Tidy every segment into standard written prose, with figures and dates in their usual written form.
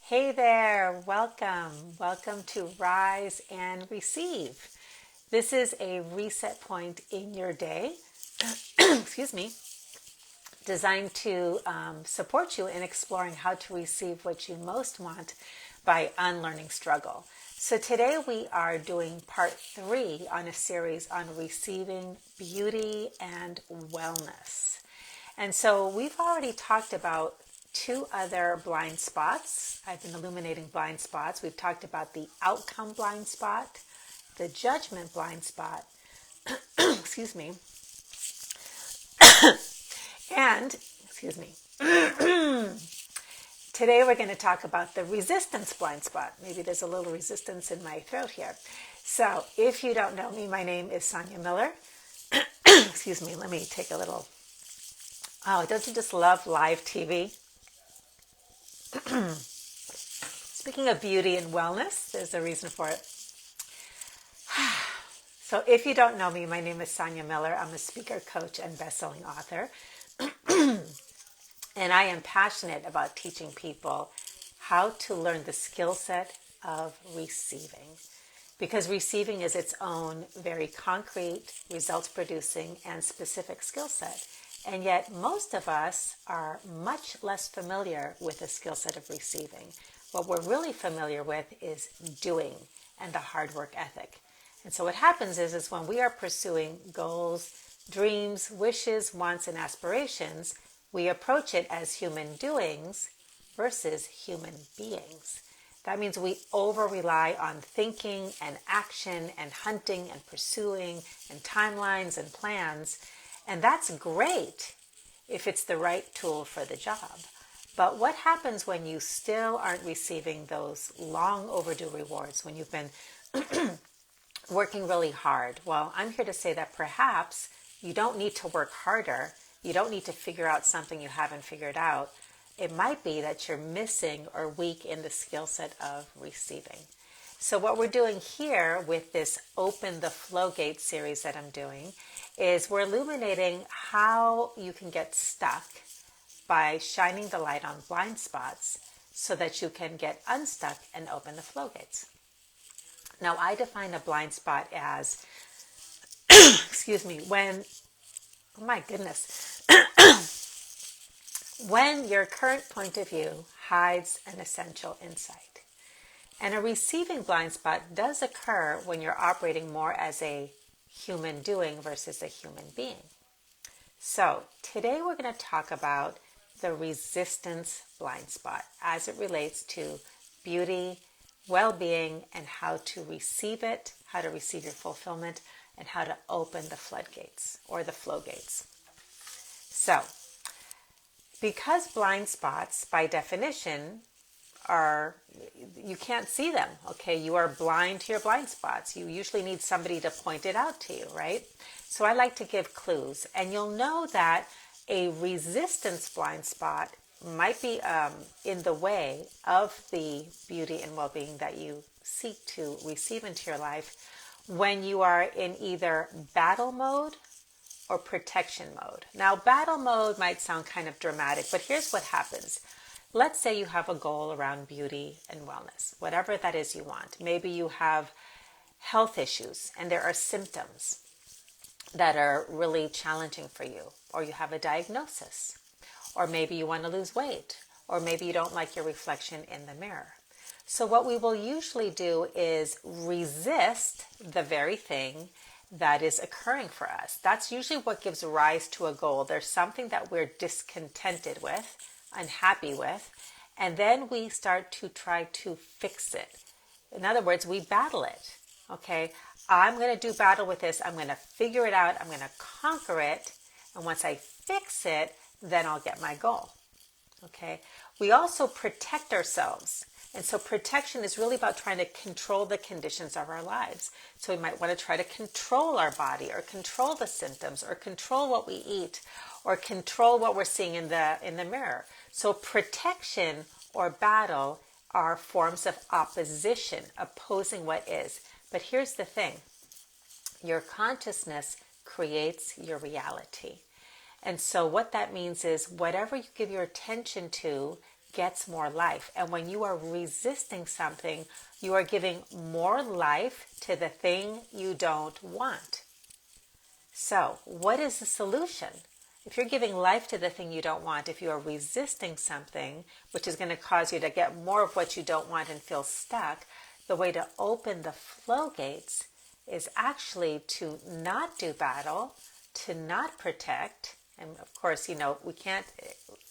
Hey there, welcome. Welcome to Rise and Receive. This is a reset point in your day, excuse me, designed to support you in exploring how to receive what you most want by unlearning struggle. So today we are doing part 3 on a series on receiving beauty and wellness. And so we've already talked about 2 other blind spots. I've been illuminating blind spots. We've talked about the outcome blind spot, the judgment blind spot, excuse me, and, excuse me, today we're going to talk about the resistance blind spot. Maybe there's a little resistance in my throat here. So if you don't know me, my name is Sonia Miller. Excuse me, let me take a little. Oh, don't you just love live TV? Speaking of beauty and wellness, there's a reason for it. So if you don't know me, my name is Sonia Miller. I'm a speaker, coach, and best-selling author. And I am passionate about teaching people how to learn the skill set of receiving. Because receiving is its own very concrete, results-producing, and specific skill set. And yet most of us are much less familiar with the skill set of receiving. What we're really familiar with is doing and the hard work ethic. And so what happens is when we are pursuing goals, dreams, wishes, wants, and aspirations, we approach it as human doings versus human beings. That means we over-rely on thinking and action and hunting and pursuing and timelines and plans. And that's great if it's the right tool for the job. But what happens when you still aren't receiving those long overdue rewards, when you've been working really hard? Well, I'm here to say that perhaps you don't need to work harder. You don't need to figure out something you haven't figured out. It might be that you're missing or weak in the skill set of receiving. So what we're doing here with this Open the Flowgate series that I'm doing is we're illuminating how you can get stuck by shining the light on blind spots so that you can get unstuck and open the flow-gates. Now, I define a blind spot as, excuse me, when, oh my goodness, when your current point of view hides an essential insight. And a receiving blind spot does occur when you're operating more as a human doing versus a human being. So today we're going to talk about the resistance blind spot as it relates to beauty, well-being, and how to receive it, how to receive your fulfillment, and how to open the floodgates or the flow gates. So, because blind spots, by definition, you can't see them, okay? You are blind to your blind spots. You usually need somebody to point it out to you, right? So I like to give clues, and you'll know that a resistance blind spot might be in the way of the beauty and well-being that you seek to receive into your life when you are in either battle mode or protection mode. Now, battle mode might sound kind of dramatic, but here's what happens. Let's say you have a goal around beauty and wellness, whatever that is you want. Maybe you have health issues and there are symptoms that are really challenging for you, or you have a diagnosis, or maybe you want to lose weight, or maybe you don't like your reflection in the mirror. So what we will usually do is resist the very thing that is occurring for us. That's usually what gives rise to a goal. There's something that we're discontented with, unhappy with, and then we start to try to fix it. In other words, we battle it. Okay, I'm going to do battle with this. I'm going to figure it out. I'm going to conquer it. And once I fix it, then I'll get my goal. Okay, we also protect ourselves. And so protection is really about trying to control the conditions of our lives. So we might want to try to control our body or control the symptoms or control what we eat or control what we're seeing in the mirror. So protection or battle are forms of opposition, opposing what is. But here's the thing. Your consciousness creates your reality. And so what that means is whatever you give your attention to gets more life. And when you are resisting something, you are giving more life to the thing you don't want. So, what is the solution? If you're giving life to the thing you don't want, if you are resisting something, which is going to cause you to get more of what you don't want and feel stuck, the way to open the flow gates is actually to not do battle, to not protect. And of course, we can't,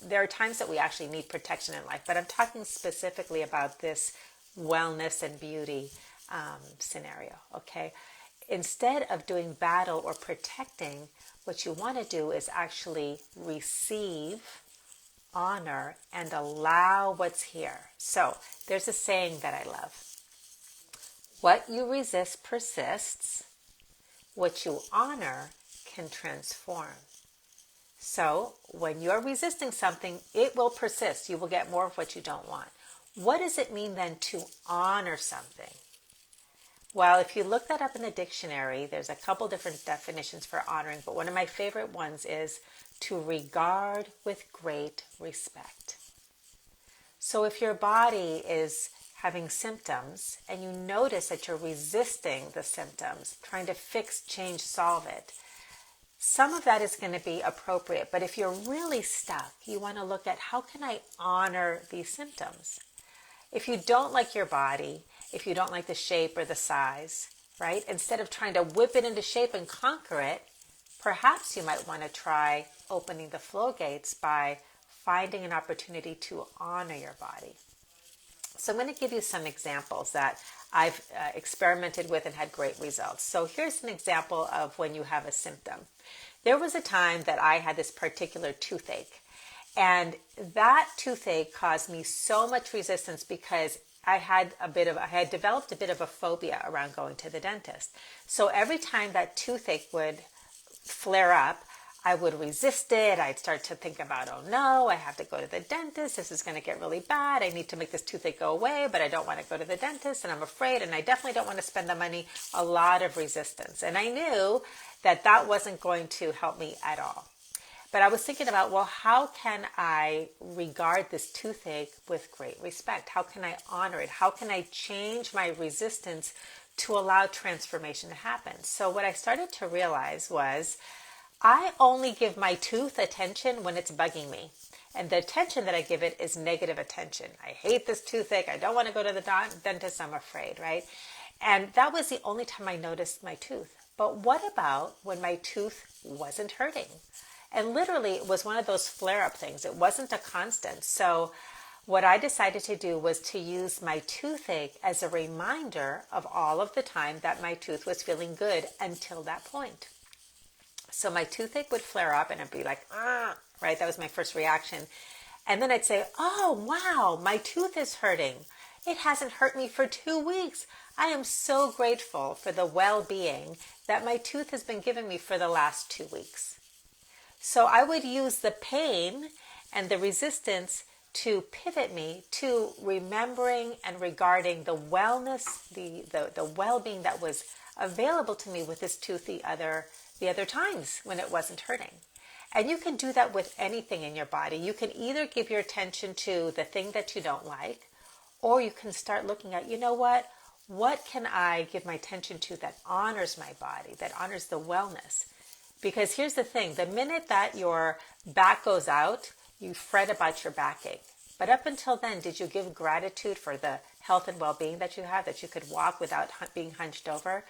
there are times that we actually need protection in life, but I'm talking specifically about this wellness and beauty scenario, okay? Instead of doing battle or protecting, what you want to do is actually receive, honor, and allow what's here. So there's a saying that I love. What you resist persists. What you honor can transform. So when you're resisting something, it will persist. You will get more of what you don't want. What does it mean then to honor something? Well, if you look that up in the dictionary, there's a couple different definitions for honoring, but one of my favorite ones is to regard with great respect. So if your body is having symptoms and you notice that you're resisting the symptoms, trying to fix, change, solve it, some of that is going to be appropriate. But if you're really stuck, you want to look at how can I honor these symptoms? If you don't like your body, if you don't like the shape or the size, right? Instead of trying to whip it into shape and conquer it, perhaps you might want to try opening the flow gates by finding an opportunity to honor your body. So I'm going to give you some examples that I've experimented with and had great results. So here's an example of when you have a symptom. There was a time that I had this particular toothache, and that toothache caused me so much resistance because I had developed a bit of a phobia around going to the dentist. So every time that toothache would flare up, I would resist it. I'd start to think about, oh no, I have to go to the dentist. This is going to get really bad. I need to make this toothache go away, but I don't want to go to the dentist and I'm afraid, and I definitely don't want to spend the money. A lot of resistance. And I knew that that wasn't going to help me at all. But I was thinking about, well, how can I regard this toothache with great respect? How can I honor it? How can I change my resistance to allow transformation to happen? So what I started to realize was I only give my tooth attention when it's bugging me. And the attention that I give it is negative attention. I hate this toothache. I don't want to go to the dentist. I'm afraid, right? And that was the only time I noticed my tooth. But what about when my tooth wasn't hurting? And literally, it was one of those flare-up things. It wasn't a constant. So what I decided to do was to use my toothache as a reminder of all of the time that my tooth was feeling good until that point. So my toothache would flare up and I'd be like, right? That was my first reaction. And then I'd say, oh, wow, my tooth is hurting. It hasn't hurt me for 2 weeks. I am so grateful for the well-being that my tooth has been giving me for the last 2 weeks. So I would use the pain and the resistance to pivot me to remembering and regarding the wellness, the well-being that was available to me with this tooth the other times when it wasn't hurting. And you can do that with anything in your body. You can either give your attention to the thing that you don't like, or you can start looking at, you know what can I give my attention to that honors my body, that honors the wellness? Because here's the thing, the minute that your back goes out, you fret about your backache. But up until then, did you give gratitude for the health and well-being that you have, that you could walk without being hunched over?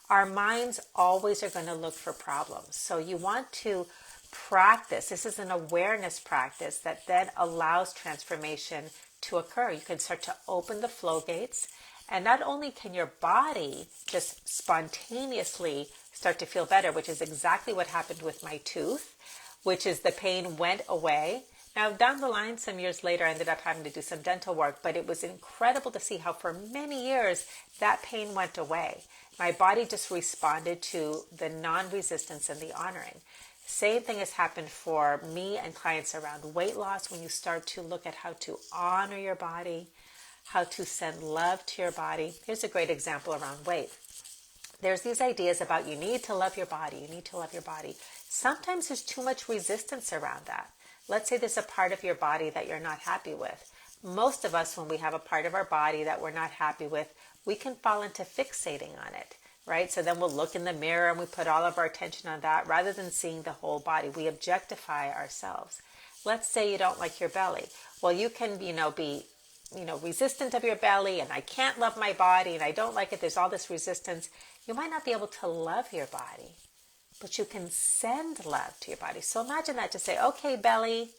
Our minds always are going to look for problems. So you want to practice. This is an awareness practice that then allows transformation to occur. You can start to open the flow gates, and not only can your body just spontaneously start to feel better, which is exactly what happened with my tooth, which is the pain went away. Now, down the line, some years later, I ended up having to do some dental work, but it was incredible to see how for many years that pain went away. My body just responded to the non-resistance and the honoring. Same thing has happened for me and clients around weight loss. When you start to look at how to honor your body, how to send love to your body. Here's a great example around weight. There's these ideas about you need to love your body. You need to love your body. Sometimes there's too much resistance around that. Let's say there's a part of your body that you're not happy with. most of us, when we have a part of our body that we're not happy with, we can fall into fixating on it, right? So then we'll look in the mirror and we put all of our attention on that rather than seeing the whole body. We objectify ourselves. Let's say you don't like your belly. Well, you can, be resistant of your belly, and I can't love my body and I don't like it. There's all this resistance. You might not be able to love your body, but you can send love to your body. So imagine that, to say, okay, belly,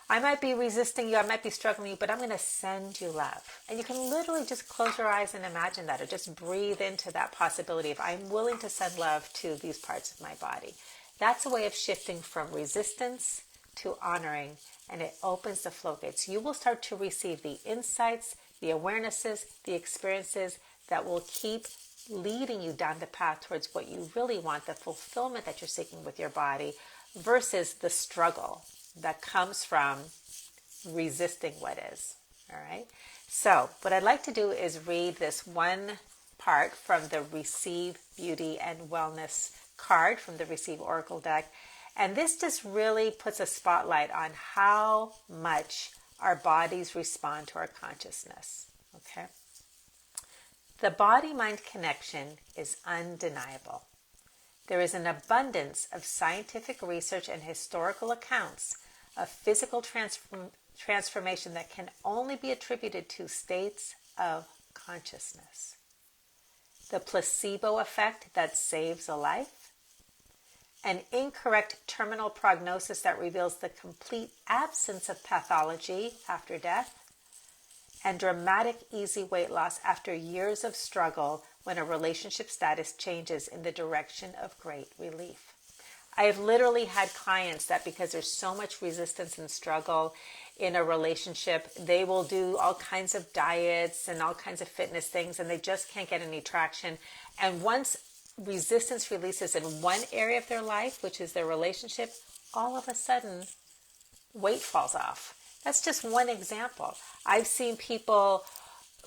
I might be resisting you, I might be struggling you, but I'm going to send you love. And you can literally just close your eyes and imagine that, or just breathe into that possibility of, I'm willing to send love to these parts of my body. That's a way of shifting from resistance to honoring, and it opens the floodgates. You will start to receive the insights, the awarenesses, the experiences that will keep leading you down the path towards what you really want, the fulfillment that you're seeking with your body, versus the struggle that comes from resisting what is. All right. So what I'd like to do is read this one part from the Receive Beauty and Wellness card from the Receive Oracle deck. And this just really puts a spotlight on how much our bodies respond to our consciousness. Okay. The body-mind connection is undeniable. There is an abundance of scientific research and historical accounts of physical transformation that can only be attributed to states of consciousness. The placebo effect that saves a life, an incorrect terminal prognosis that reveals the complete absence of pathology after death, and dramatic, easy weight loss after years of struggle when a relationship status changes in the direction of great relief. I have literally had clients that, because there's so much resistance and struggle in a relationship, they will do all kinds of diets and all kinds of fitness things, and they just can't get any traction. And once resistance releases in one area of their life, which is their relationship, all of a sudden weight falls off. That's just one example. I've seen people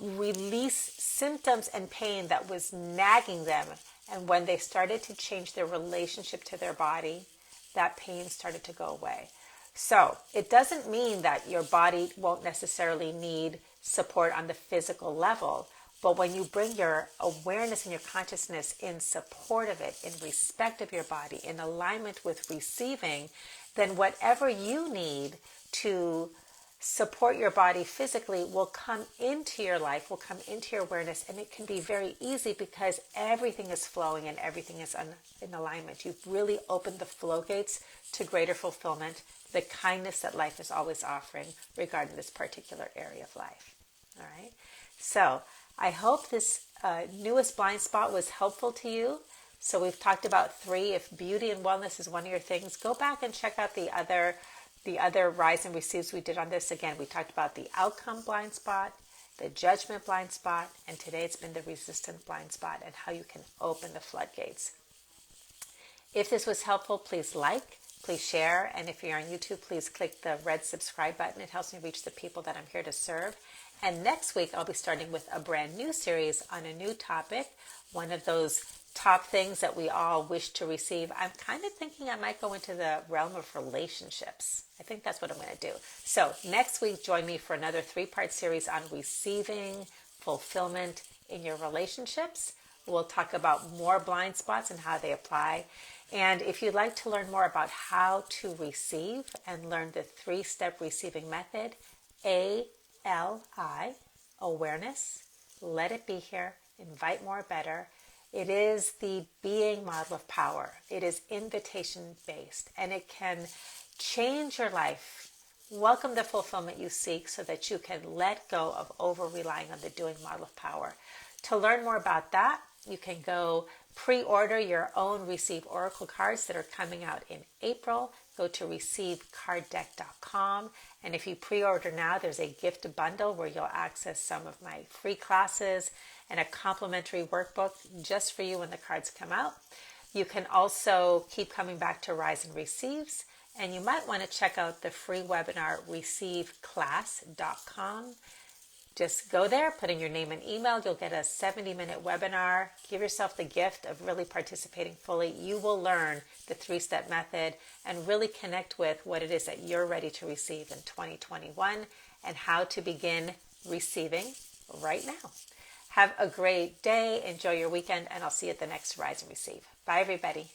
release symptoms and pain that was nagging them, and when they started to change their relationship to their body, that pain started to go away. So it doesn't mean that your body won't necessarily need support on the physical level, but when you bring your awareness and your consciousness in support of it, in respect of your body, in alignment with receiving, then whatever you need to support your body physically will come into your life, will come into your awareness, and it can be very easy because everything is flowing and everything is in alignment. You've really opened the floodgates to greater fulfillment, the kindness that life is always offering regarding this particular area of life. All right. So I hope this newest blind spot was helpful to you. So we've talked about 3. If beauty and wellness is one of your things, go back and check out the other rise and receives we did on this. Again, we talked about the outcome blind spot, the judgment blind spot, and today it's been the resistant blind spot and how you can open the floodgates. If this was helpful, please like, please share, and if you're on YouTube, please click the red subscribe button. It helps me reach the people that I'm here to serve. And next week, I'll be starting with a brand new series on a new topic, one of those top things that we all wish to receive. I'm kind of thinking I might go into the realm of relationships. I think that's what I'm going to do. So next week, join me for another 3-part series on receiving fulfillment in your relationships. We'll talk about more blind spots and how they apply. And if you'd like to learn more about how to receive and learn the 3-step receiving method, ALI, awareness, let it be here, invite more better. It is the being model of power. It is invitation based, and it can change your life. Welcome the fulfillment you seek so that you can let go of over relying on the doing model of power. To learn more about that, you can go pre-order your own Receive Oracle cards that are coming out in April. Go to ReceiveCardDeck.com, and if you pre-order now, there's a gift bundle where you'll access some of my free classes and a complimentary workbook just for you when the cards come out. You can also keep coming back to Rise and Receives, and you might want to check out the free webinar ReceiveClass.com. Just go there, put in your name and email. You'll get a 70-minute webinar. Give yourself the gift of really participating fully. You will learn the 3-step method and really connect with what it is that you're ready to receive in 2021 and how to begin receiving right now. Have a great day. Enjoy your weekend, and I'll see you at the next Rise and Receive. Bye, everybody.